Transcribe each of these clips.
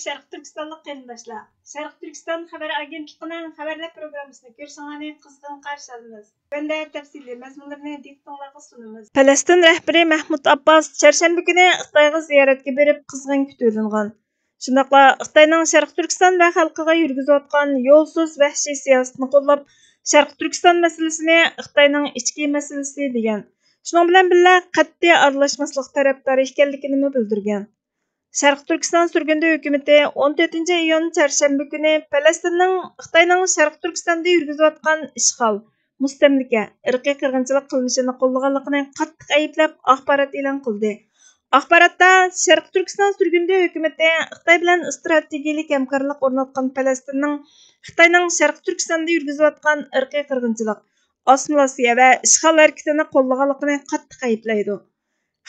Şərq Türkistanlıq qarindoshlar. Şərq Türkistan xəbər agentligining xəbərlər programmasını ko'rishinglarni qizg'in qarshi olamiz. Bunda tafsiliy mazmunlarni diktorlarga sunamiz. Falastin rahbari Mahmud Abbas çarşamba kuni Xitoyga ziyoratga berib qizg'in kutilingan. Shundaqla Xitoyning Şərq Türkistan va xalqiga yurgizayotgan yo'lsiz vahshiy siyosatini qo'llab, Şərq Türkistan masalasini Xitoyning ichki masalasi degan. Shuning bilan birga qat'iy aralashmaslik tarafdori ekanligini bildirgan. Şərq Türkistan sürgündü hökuməti 14 iyun çarşamba günü Falastinning Xitoyning Şərq Türkistanda yurgizayotgan ishg'ol, mustamlika, irqiy qirg'inchilik qilmishini qo'llaganligini qattiq ayblab axborot e'lon qildi. Axborotda Şərq Türkistan sürgündü hökuməti Xitoy bilan strategik hamkorlik o'rnatgan Falastinning Xitoyning Şərq Türkistanda yurgizayotgan irqiy qirg'inchilik, assimilyatsiya va ishg'ol harakatini qo'llaganligini qattiq ayblaydi.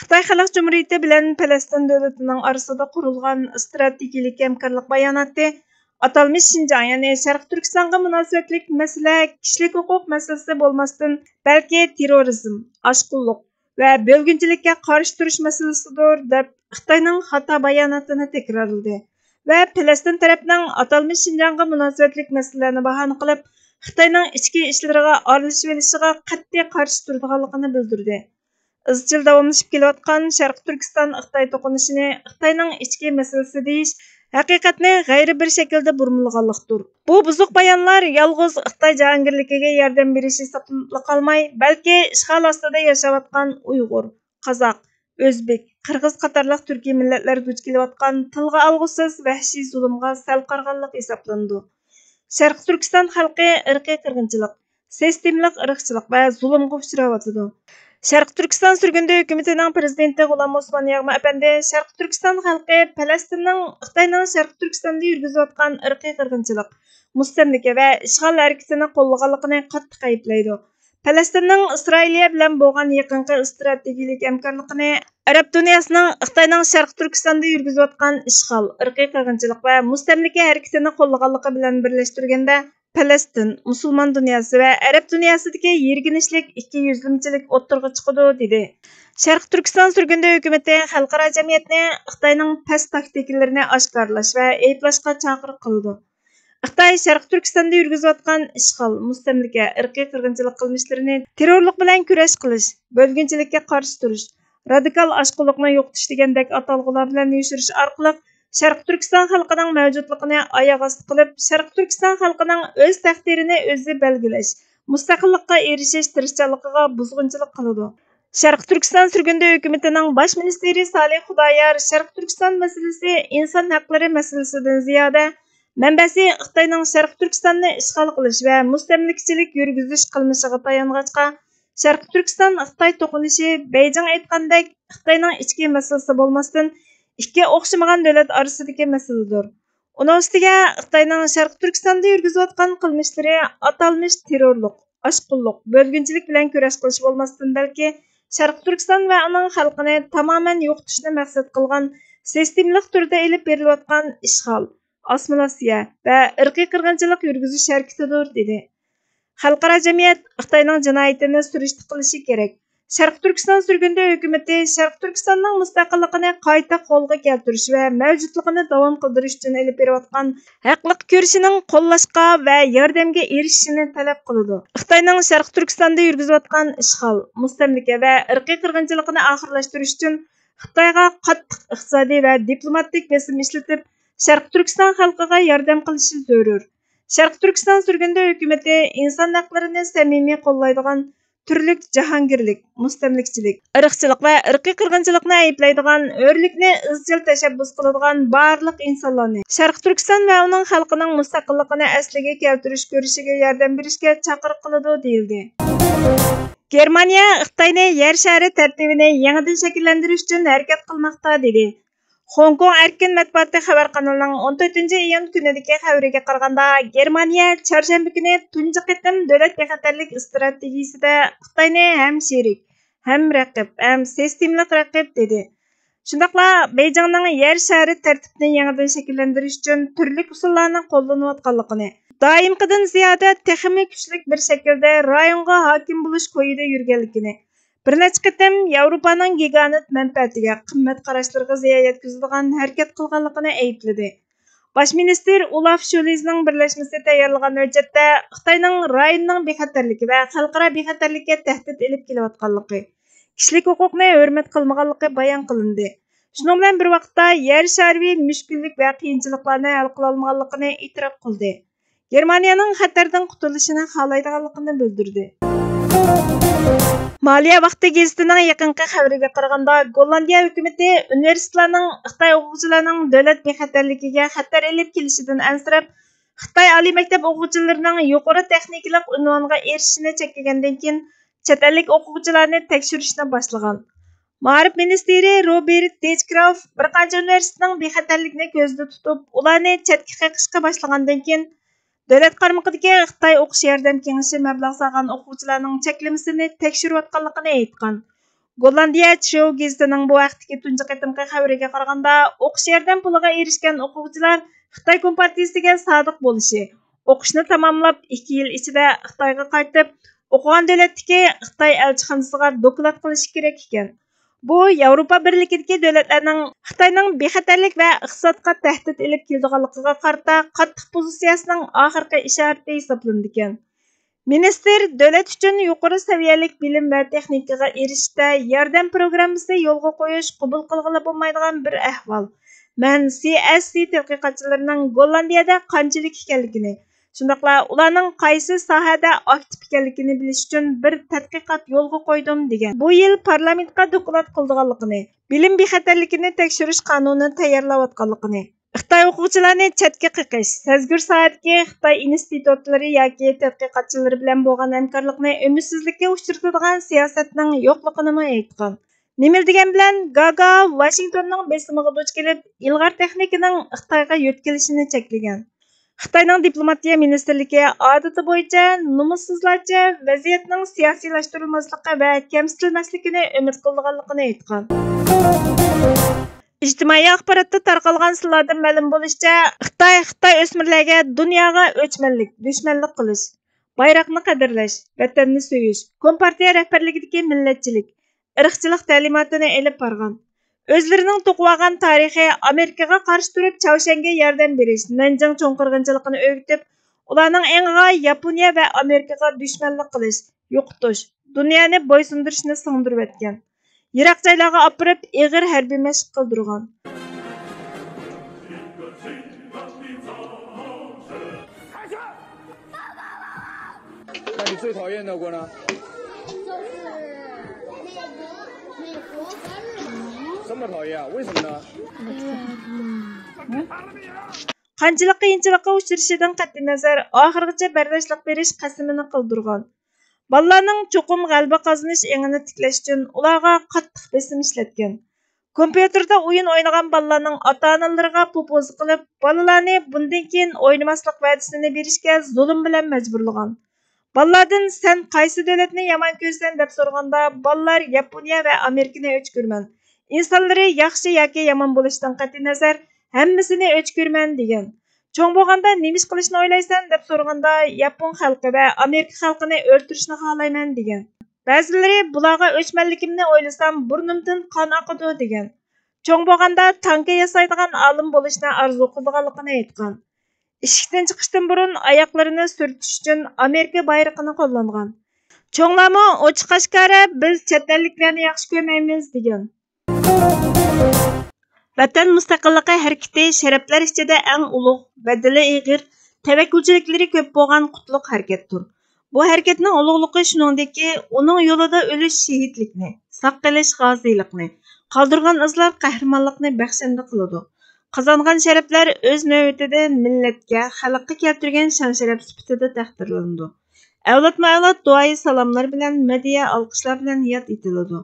Xitoy Xalq Cumhuriyeti bilan Falastin davlatining orasida qurilgan strategik hamkorlik bayonoti atalmış Şinjan, ya'ni Şərq Türkistanga munosabatlik masala kishilik huquq masalasi bo'lmasdan, balki terrorizm, oshqunlik va bo'lginchilikka qarshi turish masalasidir deb Xitoyning xato bayonotini takrorladi va Falastin tarafining atalmış Şinjanga munosabatlik masalalarni bahona qilib, Xitoyning ichki ishlariga aralashib olishiga qat'iy qarshi turganligini bildirdi. İzchil davomlashib kelayotgan Şərq Türkistan Xitoy to'qinishini Xitoyning ichki masalasi deyish haqiqatni g'ayri bir shaklda burmilganlikdir. Bu buzuq bayonlar yolg'iz Xitoy jahongirligiga yordam berish hisoblanib qolmay, balki ishg'ol ostida yashayotgan Uyg'ur, Qozoq, O'zbek, Qirg'iz qatorliq turkiy millatlar duch kelayotgan tilga olg'usiz vahshiy zulmga sal qarag'anlik hisoblanadi. Şərq Türkistan xalqi irqiy qirg'inchilik, sistemlik irqchilik va zulmga uchrayotidi. Şərq Türkistan sürgündü hökumətinin prezidenti G'ulom Osmon Yag'ma əpəndi Şərq Türkistan xalqi Falastinning Xitoyning Şərq Türkistanda yurgizayotgan irqiy qirg'inchilik, mustamlika va ishg'ol harakatini qo'llaganligini qattiq ayblaydi. Falastinning Isroiliya bilan bo'lgan yaqinqi strategik hamkorligini Arab dunyosining Xitoyning Şərq Türkistanda yurgizayotgan ishg'ol, irqiy qirg'inchilik va mustamlika harakatini qo'llaganligi bilan birlashtirganda Falastin, musulmon dunyosi va Arab dunyosidagi yerginishlik ikki yuzlimchilik o'ttirg'i chiqadi dedi. Şərq Türkistan sürgündü hökuməti xalqaro jamiyatni Xitoyning past taktikalarini oshkorlash va ayblashga chaqiriq qildi. Xitoy Şərq Türkistanda yurgizayotgan ishg'ol, mustamlika, irqiy qirg'inchilik qilmishlarini terrorlik bilan kurash qilish, bo'lginchilikka qarshi turish, radikal oshqunlikni yo'qotish degandek atalg'ular bilan yo'shirish orqali Şərq Türkistan xalqining mavjudligini oyoq osti qilib, Şərq Türkistan xalqining o'z taqdirini o'zi belgilash, mustaqillikqa erishish tirishchanligiga buzg'unchilik qiladi. Şərq Türkistan sürgündü hökumətinin baş ministri Salih Xudoyor Şərq Türkistan masalasi inson haqlari masalasidan ziyoda manbasi Xitoyning Şərq Türkistanni ishg'ol qilish va mustamlikachilik yurgizish qilmishiga tayanğachqa, Şərq Türkistan Xitoy to'qinishi Beijing aytgandek Xitoyning ichki masalasi bo'lmasdan ikki o'xshamagan davlat orasidagi masaladir. Uning ustiga Xitoyning Şərq Türkistanda yurgizayotgan qilmishlari atalmış terrorlik, oshqunlik, bo'lginchilik bilan kurash qilish bo'lmasdan, balki Şərq Türkistan va uning xalqini tamoman yo'qotishni maqsad qilgan sistemlik turda elib berilayotgan ishg'ol, assimilyatsiya va irqiy qirg'inchilik yurgizish harakatidir dedi. Xalqaro jamiyat Xitoyning jinoyatini surishti qilishi kerak. Şərq Türkistan sürgündü hökuməti Şərq Türkistanning mustaqilligini qayta qo'lga keltirish va mavjudligini davom qildirish uchun elib berayotgan haqliq kurashining qo'llashga va yordamga erishishini talab qiladi. Xitoyning Şərq Türkistanda yurgizayotgan ishg'ol, mustamlika va irqiy qirg'inchilikni oxirlashtirish uchun Xitoyga qattiq iqtisodiy va diplomatik bosim ishlatib, Şərq Türkistan xalqiga yordam qilishi zarur. Şərq Türkistan sürgündü hökuməti inson haqlarini samimiy qo'llaydigan turlik jahongirlik, mustamlikchilik, irqchilik va irqiy qirg'inchilikni ayblaydigan, o'rlikni izchil tashabbus qiladigan barliq insonlarni Şərq Türkistan va uning xalqining mustaqilligini asliga keltirish ko'rishiga yordam berishga chaqiriq qiladi deyildi. Germaniya Xitoyni yer shari tartibini yangidan shakllantirish uchun harakat qilmoqda dedi. Hong Kong erkin matbuoti xabar kanalining 14 iyun kunidagi xabariga qaraganda, Germaniya çarşamba kuni tunji qitim davlat bexatarlik strategiyasida Xitoyni ham sherik, ham raqib, ham sistemlik raqib dedi. Shundaqla Beijingning yer shari tartibini yangidan shakllantirish uchun turli usullarni qo'llanayotganligini, doimqidan ziyoda texnik kuchli bir shaklda rayonga hokim bo'lish ko'yida yurganligini, bir necha qitim Yevropaning gigant manfaatiga, qimmat qarashlariga ziyo yetkazadigan harakat qilganligini aybladi. Bosh minister Olaf Scholzning birlashmasi tayyorlagan hujjatda Xitoyning rayonning bexatarligi va xalqaro bexatarlikka tahdid elib kelayotganligi, kishilik huquqni hurmat qilmaganligi bayon qilindi. Shuning bilan bir vaqtda yer shariy mushkullik va qiyinchiliklarni hal qila olmaganligini e'tirof qildi. Germaniyaning xatardan qutulishini xohlaydiganligini bildirdi. Maliya vaqti gazetining yaqinqi xabariga qaraganda, Gollandiya hukumati universitetlarning Xitoy o'quvchilarining davlat bexatarligiga xatar elib kelishidan ansirab, Xitoy oliy maktab o'quvchilarining yuqori texnikalik unvonga erishishini cheklagandan keyin chet ellik o'quvchilarni tekshirishni boshlagan. Ma'rif ministri Robert Dechkrov bir qancha universitetning bexatarlikni ko'zda tutib, ularni chetga qaqishga boshlagandan keyin davlat qarmog'idagi Xitoy o'qish yordam kengashi mablag' solgan o'quvchilarning cheklamasini tekshirayotganligini aytgan. Gollandiya Show gazetining bu vaqtdagi tunji qatimqi xabariga qaraganda, o'qish yordam puliga erishgan o'quvchilar Xitoy Kompartiyasiga sodiq bo'lishi, o'qishni tamomlab 2 yil ichida Xitoyga qaytib, o'qigan davlatdagi Xitoy elchixonasiga doklad qilishi kerak ekan. Bu Yevropa Birligidagi davlatlarning Xitoyning bexatarlik va iqtisodga tahdid elib keladiganligiga qarata qattiq pozitsiyasining oxirgi ishorati hisoblanadi ekan. Minister davlat uchun yuqori saviyalik bilim va texnikaga erishishda yordam programmasi yo'lga qo'yish qabul qilg'ili bo'lmaydigan bir ahvol. Men CSC tadqiqotchilarining Gollandiyada qanchalik ekanligini, shundaqla ularning qaysi sohada aktiv ekanligini bilish uchun bir tadqiqot yo'lga qo'ydim degan. Bu yil parlamentga doklad qildiganligini, bilim bexatarligini tekshirish qonunini tayyorlayotganligini, Xitoy o'quvchilarni chetga qiqish, sezgur soatga Xitoy institutlari yoki tadqiqotchilari bilan bo'lgan hamkorlikni umidsizlikka uchratadigan siyosatning yo'qligini aytgan. Nima degan bilan Gaga Washingtonning besimiga duch kelib, ilg'or texnikaning Xitoyga yetkazilishini cheklagan. Xitoyning diplomatiya ministerligi odati bo'yicha nomussizlarcha vaziyatning siyosiylashtirilmasligi va kamsitilmasligini umid qilganligini aytgan. İjtimoiy axborotda tarqalgan so'zlardan ma'lum bo'lishicha, Xitoy o'smirlarga dunyoga o'chmanlik, dushmanlik qilish, bayroqni qadrlash, vatanni so'yish, Kompartiya rahbarligidagi millatchilik, irqchilik ta'limotini elib borgan. O'zlarining to'qib tarixi Amerikaga qarshi turib Chavshanga yordam berish, Nanjing cho'ng qirg'inchiligini o'rgatib, ularning engiga Yaponiya va Amerikaga dushmanlik qilish, yo'qotish, dunyoni bo'ysundirishni singdirib o'tgan. Yiroq joylarga opirib, ig'ir harbiy mashq qildirgan. 那你最讨厌的国呢？这么讨厌，为什么呢？ Qanchalik qiyinchilikqa uchrashidan qat'iy nazar, oxirgacha bardoshlik berish qasamini qildirgan. Bolalarning cho'qim g'alaba qozonish engini tiklash uchun ularga qattiq besim ishlatgan. Kompyuterda o'yin o'ynagan bolalarning ota-onalariga popoz qilib, bolalarni bundan keyin o'ynamaslik va'dasini berishga zulm bilan majburlagan. Bolalardan sen qaysi davlatni yomon ko'rsan deb so'raganda, bolalar Yaponiya va Amerikani o'ch ko'rman. İnsanları yaxshi yoki yomon bo'lishidan qat'iy nazar hammasini o'ch ko'rman degan. Cho'ng bo'lganda nima ish qilishni o'ylaysan deb so'raganda, Yapon xalqi va Amerika xalqini o'ltirishni xohlayman degan. Ba'zilari bularga o'chmanligimni o'ylasam burnimdan qon oqadi degan. Cho'ng bo'lganda tanka yasaydigan olim bo'lishni orzu qilganligini aytgan. Ishikdan chiqishdan burun oyoqlarini surtish uchun Amerika bayrog'ini qo'llangan. Cho'nglarmi ochiq oshkora biz chet elliklarni yaxshi ko'rmaymiz degan. Vatan mustaqilligi harakati sharaflar ichida eng ulug', badili ig'ir, tavakkulchiliklari ko'p bo'lgan qutlug' harakatdir. Bu harakatning ulug'ligi shuningdek, uning yo'lida o'lish shahidlikni, saq qilish g'oziylikni, qoldirgan izlar qahramonlikni baxshanda qiladi. Qozongan sharaflar o'z navbatida millatga, xalqqa keltirgan shon-sharaf sifatida taqdirlanadi. Avlodma-avlod duoyi salomlar bilan, madhiya olqishlar bilan yod etiladi.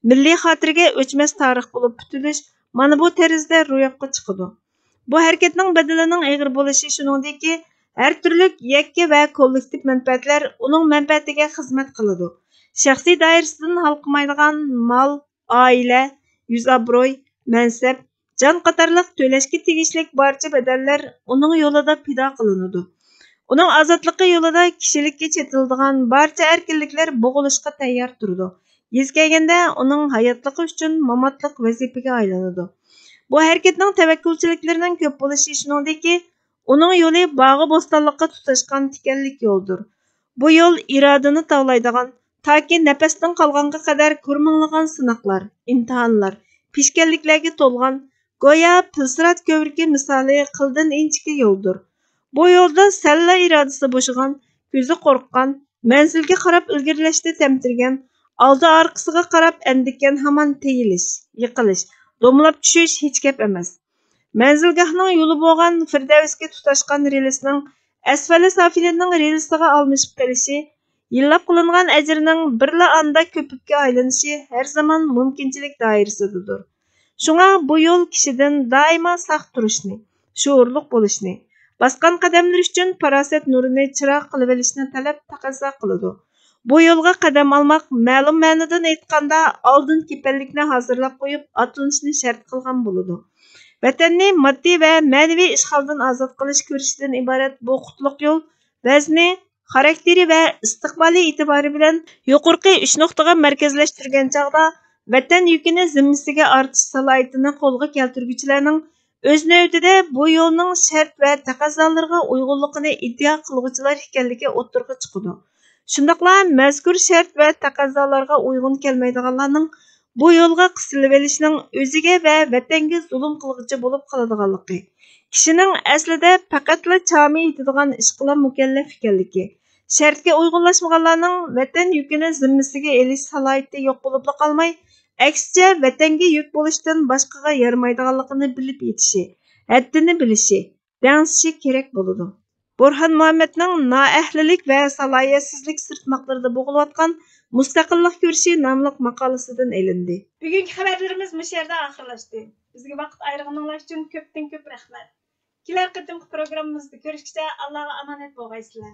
Milliy xotiraga o'chmas tarix bo'lib tutilish mana bu tarzda ro'yobga chiqadi. Bu harakatning badalining ig'ir bo'lishi shuningdek, har turli yakka va kollektiv manfaatlar uning manfaatiga xizmat qiladi. Shaxsiy doirasidan halqmaydigan mol, oila, yuz obro'y, mansab, jon qatorliq to'lashga tegishli barcha badallar uning yo'lida pido qilinadi. Uning ozodligi yo'lida kishilikka chetiladigan barcha erkinliklar bo'g'ilishga tayyor turadi. Yez kelganda uning hayotligi uchun mamatlik vazifaga aylanadi. Bu hareketning tavakkulchiliklarining ko'p bo'lishi shuningdek, uning yo'li bog'i bo'stonlikqa tutashgan tikanlik yo'ldir. Bu yo'l irodani tavlaydigan, toki nafasdan qolganga qadar ko'rminglagan sinoqlar, imtihonlar, pishkanliklarga to'lgan, go'yo pilsirat ko'vriki misoli qildan inchiki yo'ldir. Bu yo'lda salla irodasi bo'shagan, ko'zi qo'rqqan, manzilga qarab ilgarilashda tamtirgan, oldi orqasiga qarab andikan hamon teyilish, yiqilish, do'mlab tushish hech gap emas. Manzilgohning yo'li bo'lgan Firdavsga tutashgan relisning asfali safilining relisiga almashib qolishi, yillab qilingan ajrning birla anda ko'pikka aylanishi har zamon mumkinchilik doirasidadir. Shunga bu yo'l kishidan doimo saq turishni, shuurliq bo'lishni, bosgan qadamlar uchun farosat nurini chiroq qilib olishni talab taqozo qiladi. Bu yo'lga qadam olmoq ma'lum ma'nodan aytganda oldin kepallikni hozirlab qo'yib otilishni shart qilgan bo'ladi. Vatanni moddiy va ma'naviy ishg'oldan ozod qilish kurishidan iborat bu qutlug' yo'l vazni, xarakteri va istiqboliy e'tibori bilan yuqorqi 3 nuqtaga markazlashtirgan chog'da vatan yukini zimmasiga ortish salohiyatini qo'lga keltiruvchilarning o'z navbatida bu yo'lning shart va taqozolarga uyg'unligini iddia qiluvchilar ekanligi o'ttirg'a chiqadi. Shundaqla mazkur shart va taqozolarga uyg'un kelmaydiganlarning bu yo'lga qisilib olishning o'ziga va vatanga zulm qilg'ichi bo'lib qoladiganligi, kishining aslida faqatla chami yetadigan ish bilan mukallaf ekanligi, shartga uyg'unlashmaganlarning vatan yukini zimmasiga olish salohiyati yo'q bo'lib qolmay, aksicha vatanga yuk bo'lishdan boshqaga yaramaydiganligini bilib yetishi, haddini bilishi, dangsishi kerak bo'ladi. Burhan Muhammadning noahlilik va salohiyatsizlik sirtmoqlarida bo'g'ilayotgan Mustaqillik ko'rishi nomli maqolasidan elindi. Bugungi xabarlarimiz bu yerda oxirlashdi. Bizga vaqt ayirganingiz uchun ko'pdan ko'p rahmat. Kelar qatimki programmamizda ko'rishguncha Allohga omonat bo'lgaysizlar.